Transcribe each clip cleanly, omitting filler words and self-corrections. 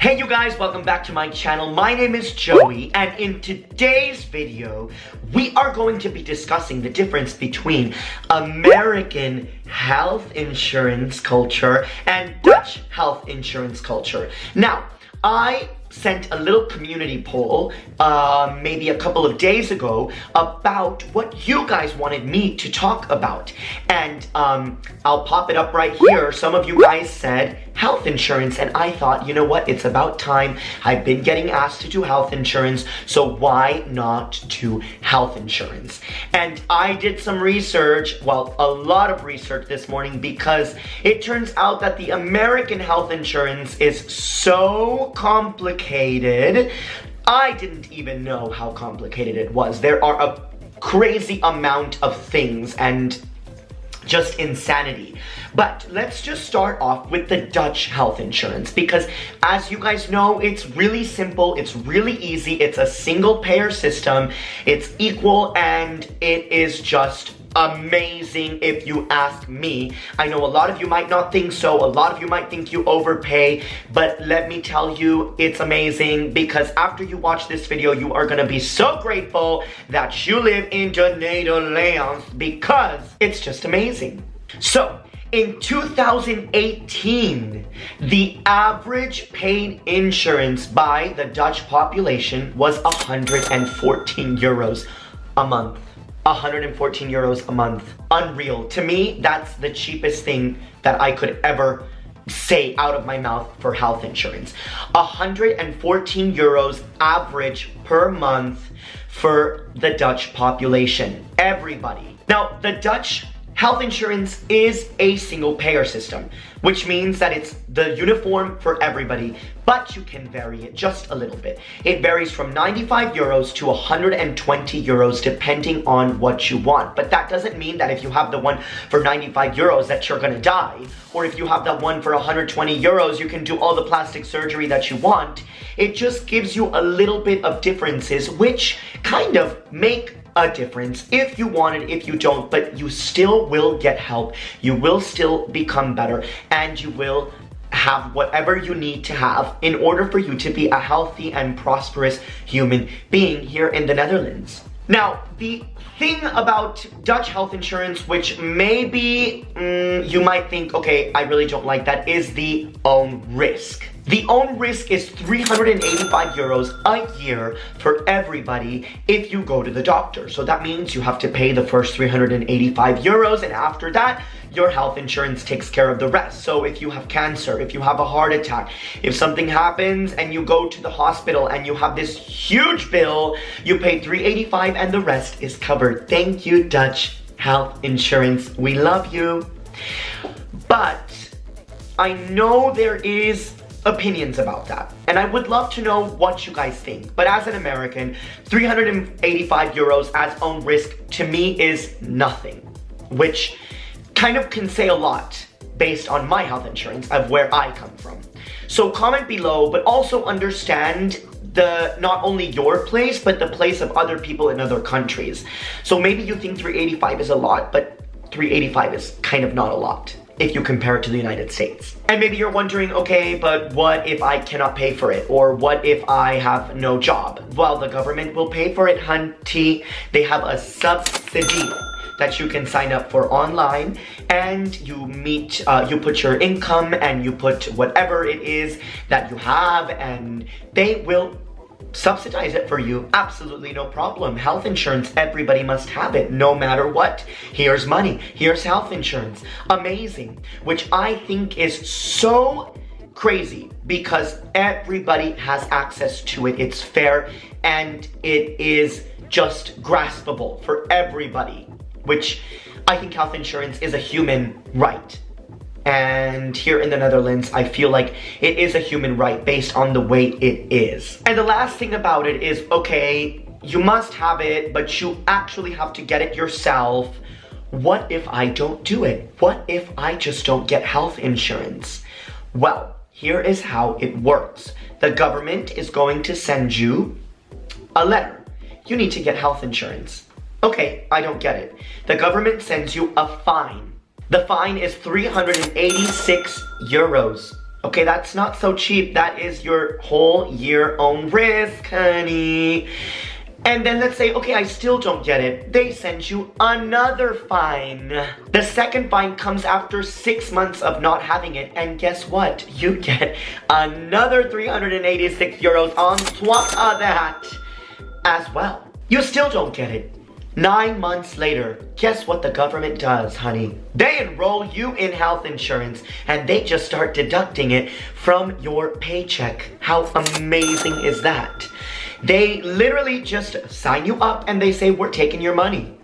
Hey you guys, welcome back to my channel. My name is Joey, and in today's video, we are going to be discussing the difference between American health insurance culture and Dutch health insurance culture. Now, I sent a little community poll maybe a couple of days ago about what you guys wanted me to talk about, and I'll pop it up right here. Some of you guys said health insurance, and I thought, you know what, it's about time. I've been getting asked to do health insurance, so why not do health insurance? And I did some research, well, a lot of research this morning, because it turns out that the American health insurance is so complicated. I didn't even know how complicated it was. There are a crazy amount of things and just insanity. But let's just start off with the Dutch health insurance, because as you guys know, it's really simple, it's really easy, it's a single payer system, it's equal, and it is just amazing if you ask me. I know a lot of you might not think so, a lot of you might think you overpay, but let me tell you, it's amazing, because after you watch this video, you are gonna be so grateful that you live in the Netherlands, because it's just amazing. So, in 2018, the average paid insurance by the Dutch population was 114 euros a month. 114 euros a month. Unreal. To me, that's the cheapest thing that I could ever say out of my mouth for health insurance. 114 euros average per month for the Dutch population. Everybody. Now, the Dutch health insurance is a single payer system, which means that it's the uniform for everybody, but you can vary it just a little bit. It varies from 95 euros to 120 euros depending on what you want. But that doesn't mean that if you have the one for 95 euros that you're gonna die, or if you have that one for 120 euros, you can do all the plastic surgery that you want. It just gives you a little bit of differences, which kind of make a difference if you want it, if you don't, but you still will get help, you will still become better, and you will have whatever you need to have in order for you to be a healthy and prosperous human being here in the Netherlands. Now, the thing about Dutch health insurance, which maybe you might think, okay, I really don't like that, is the own risk. The own risk is 385 euros a year for everybody if you go to the doctor. So that means you have to pay the first 385 euros, and after that, your health insurance takes care of the rest. So if you have cancer, if you have a heart attack, if something happens and you go to the hospital and you have this huge bill, you pay 385 and the rest is covered. Thank you, Dutch health insurance. We love you. But I know there is opinions about that, and I would love to know what you guys think. But as an American, 385 euros as own risk to me is nothing, which kind of can say a lot based on my health insurance of where I come from. So comment below, but also understand not only your place, but the place of other people in other countries. So maybe you think 385 is a lot, but 385 is kind of not a lot if you compare it to the United States. And maybe you're wondering, okay, but what if I cannot pay for it? Or what if I have no job? Well, the government will pay for it, hunty. They have a subsidy that you can sign up for online, and you put your income and you put whatever it is that you have, and they will subsidize it for you. Absolutely no problem. Health insurance, everybody must have it, no matter what. Here's money, here's health insurance. Amazing. Which I think is so crazy, because everybody has access to it. It's fair, and it is just graspable for everybody, which I think health insurance is a human right. And here in the Netherlands, I feel like it is a human right based on the way it is. And the last thing about it is, okay, you must have it, but you actually have to get it yourself. What if I don't do it? What if I just don't get health insurance? Well, here is how it works. The government is going to send you a letter. You need to get health insurance. Okay, I don't get it. The government sends you a fine. The fine is 386 euros. Okay, that's not so cheap. That is your whole year own risk, honey. And then let's say, okay, I still don't get it. They send you another fine. The second fine comes after 6 months of not having it. And guess what? You get another 386 euros on top of that as well. You still don't get it. 9 months later, guess what the government does, honey? They enroll you in health insurance and they just start deducting it from your paycheck. How amazing is that? They literally just sign you up and they say, we're taking your money.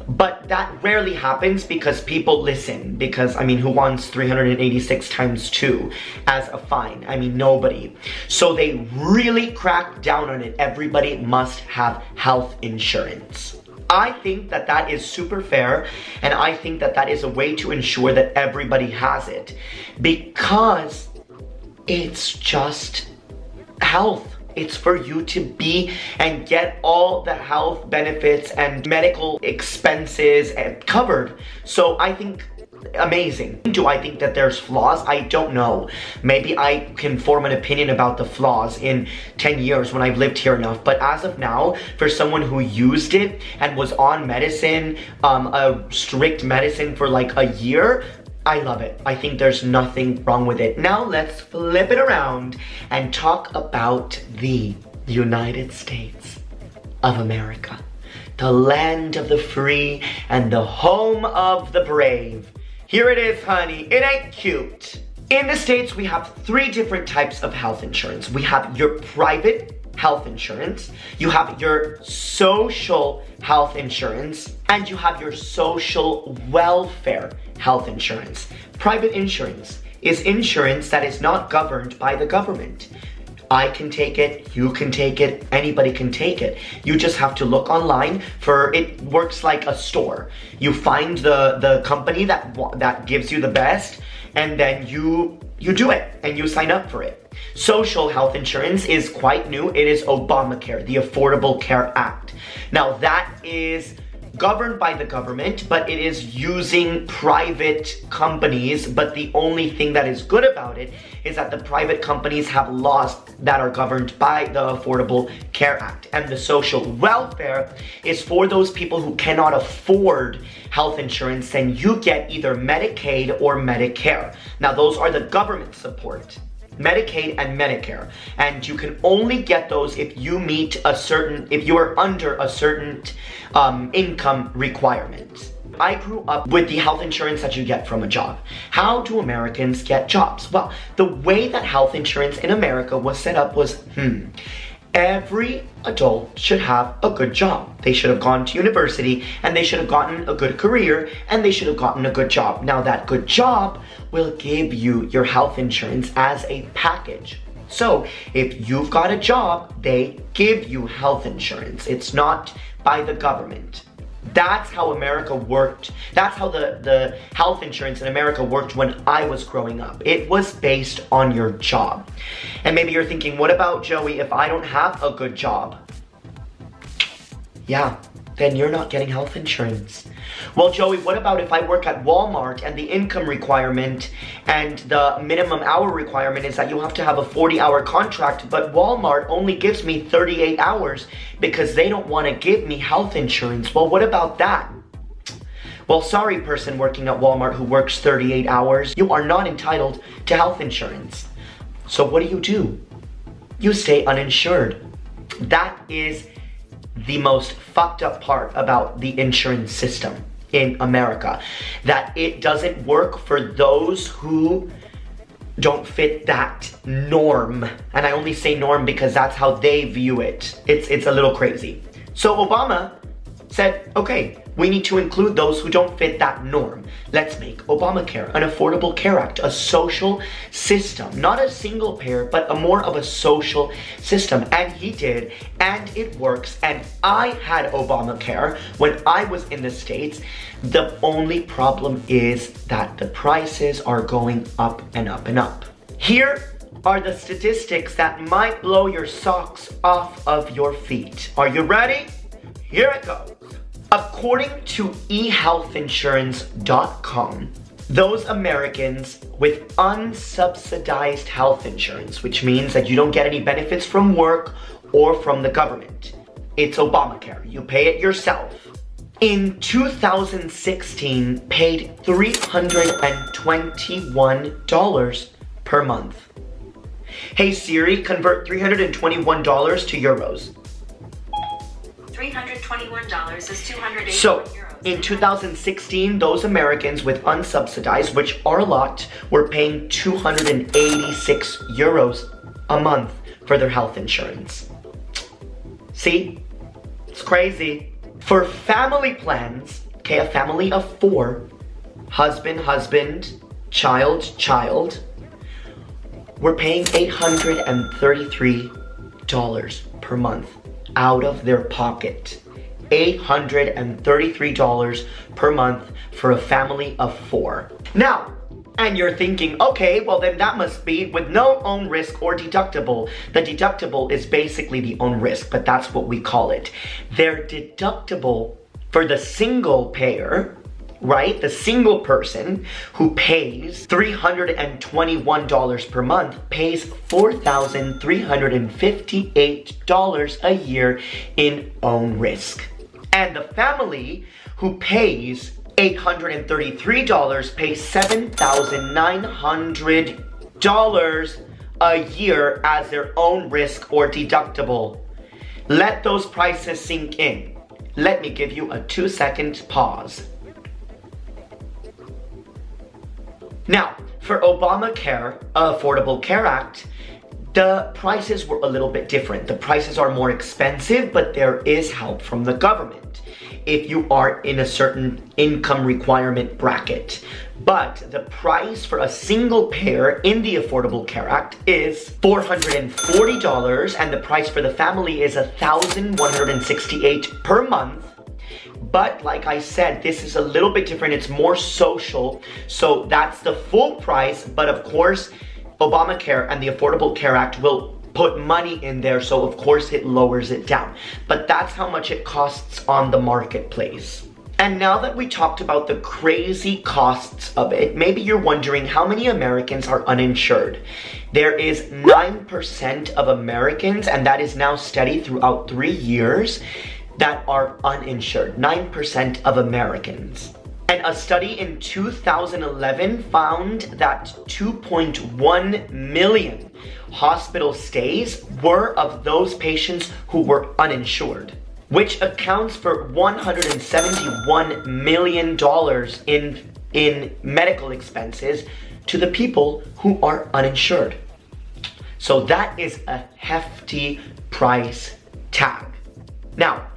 But that rarely happens because people listen. Because, I mean, who wants 386 times 2 as a fine? I mean, nobody. So they really crack down on it. Everybody must have health insurance. I think that that is super fair, and I think that that is a way to ensure that everybody has it. Because it's just health. It's for you to be and get all the health benefits and medical expenses covered. So I think amazing. Do I think that there's flaws? I don't know. Maybe I can form an opinion about the flaws in 10 years when I've lived here enough. But as of now, for someone who used it and was on medicine, a strict medicine for like a year, I love it. I think there's nothing wrong with it. Now let's flip it around and talk about the United States of America. The land of the free and the home of the brave. Here it is, honey. It ain't cute. In the States, we have 3 different types of health insurance. We have your private health insurance, you have your social health insurance, and you have your social welfare health insurance. Private insurance is insurance that is not governed by the government. I can take it, you can take it, anybody can take it. You just have to look online for, it works like a store. You find the company that gives you the best, and then you do it, and you sign up for it. Social health insurance is quite new. It is Obamacare, the Affordable Care Act. Now that is governed by the government, but it is using private companies. But the only thing that is good about it is that the private companies have laws that are governed by the Affordable Care Act. And the social welfare is for those people who cannot afford health insurance, and you get either Medicaid or Medicare. Now those are the government support. Medicaid and Medicare, and you can only get those if you meet if you are under a certain income requirement. I grew up with the health insurance that you get from a job. How do Americans get jobs? Well, the way that health insurance in America was set up was, every adult should have a good job. They should have gone to university, and they should have gotten a good career, and they should have gotten a good job. Now that good job will give you your health insurance as a package. So if you've got a job, they give you health insurance. It's not by the government. That's how America worked. That's how the health insurance in America worked when I was growing up. It was based on your job. And maybe you're thinking, what about Joey if I don't have a good job? Yeah, then you're not getting health insurance. Well, Joey, what about if I work at Walmart and the income requirement and the minimum hour requirement is that you have to have a 40-hour contract, but Walmart only gives me 38 hours because they don't want to give me health insurance. Well, what about that? Well, sorry, person working at Walmart who works 38 hours, you are not entitled to health insurance. So what do? You stay uninsured. That is the most fucked up part about the insurance system in America, that it doesn't work for those who don't fit that norm. And I only say norm because that's how they view it. It's a little crazy. So Obama said, okay, we need to include those who don't fit that norm. Let's make Obamacare an Affordable Care Act, a social system, not a single payer, but more of a social system. And he did, and it works. And I had Obamacare when I was in the States. The only problem is that the prices are going up and up and up. Here are the statistics that might blow your socks off of your feet. Are you ready? Here it goes. According to ehealthinsurance.com, those Americans with unsubsidized health insurance, which means that you don't get any benefits from work or from the government. It's Obamacare. You pay it yourself. In 2016, paid $321 per month. Hey Siri, convert $321 to euros. $321 is 281 So, euros. in 2016, those Americans with unsubsidized, which are a lot, were paying 286 euros a month for their health insurance. See? It's crazy. For family plans, okay, a family of 4, husband, child, we're paying $833 per month out of their pocket. $833 per month for a family of 4. Now, and you're thinking, okay, well then that must be with no own risk or deductible. The deductible is basically the own risk, but that's what we call it. Their deductible for the single payer, right? The single person who pays $321 per month pays $4,358 a year in own risk. And the family who pays $833 pays $7,900 a year as their own risk or deductible. Let those prices sink in. Let me give you a 2-second pause. Now, for Obamacare, Affordable Care Act, the prices were a little bit different. The prices are more expensive, but there is help from the government if you are in a certain income requirement bracket. But the price for a single payer in the Affordable Care Act is $440, and the price for the family is $1,168 per month. But like I said, this is a little bit different. It's more social, so that's the full price. But of course, Obamacare and the Affordable Care Act will put money in there, so of course it lowers it down. But that's how much it costs on the marketplace. And now that we talked about the crazy costs of it, maybe you're wondering how many Americans are uninsured. There is 9% of Americans, and that is now steady throughout 3 years, that are uninsured. 9% of Americans. And a study in 2011 found that 2.1 million hospital stays were of those patients who were uninsured, which accounts for $171 million in medical expenses to the people who are uninsured. So that is a hefty price tag. Now,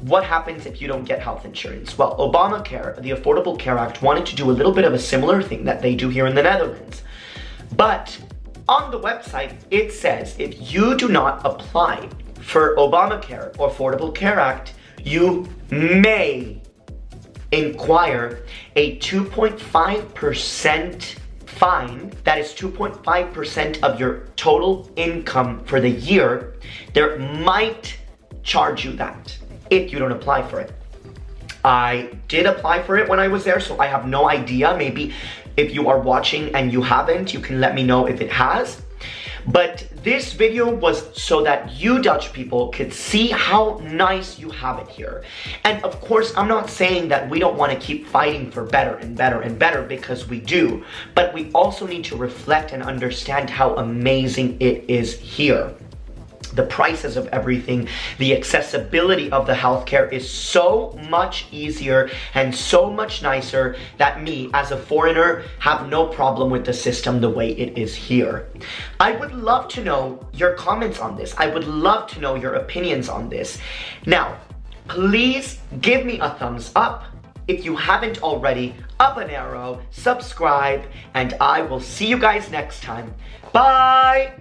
what happens if you don't get health insurance? Well, Obamacare, the Affordable Care Act, wanted to do a little bit of a similar thing that they do here in the Netherlands. But on the website, it says if you do not apply for Obamacare or Affordable Care Act, you may inquire a 2.5% fine. That is 2.5% of your total income for the year. There might charge you that if you don't apply for it. I did apply for it when I was there, so I have no idea. Maybe if you are watching and you haven't, you can let me know if it has. But this video was so that you Dutch people could see how nice you have it here. And of course, I'm not saying that we don't want to keep fighting for better and better and better, because we do. But we also need to reflect and understand how amazing it is here. The prices of everything, the accessibility of the healthcare is so much easier and so much nicer that me, as a foreigner, have no problem with the system the way it is here. I would love to know your comments on this. I would love to know your opinions on this. Now, please give me a thumbs up. If you haven't already, up an arrow, subscribe, and I will see you guys next time. Bye!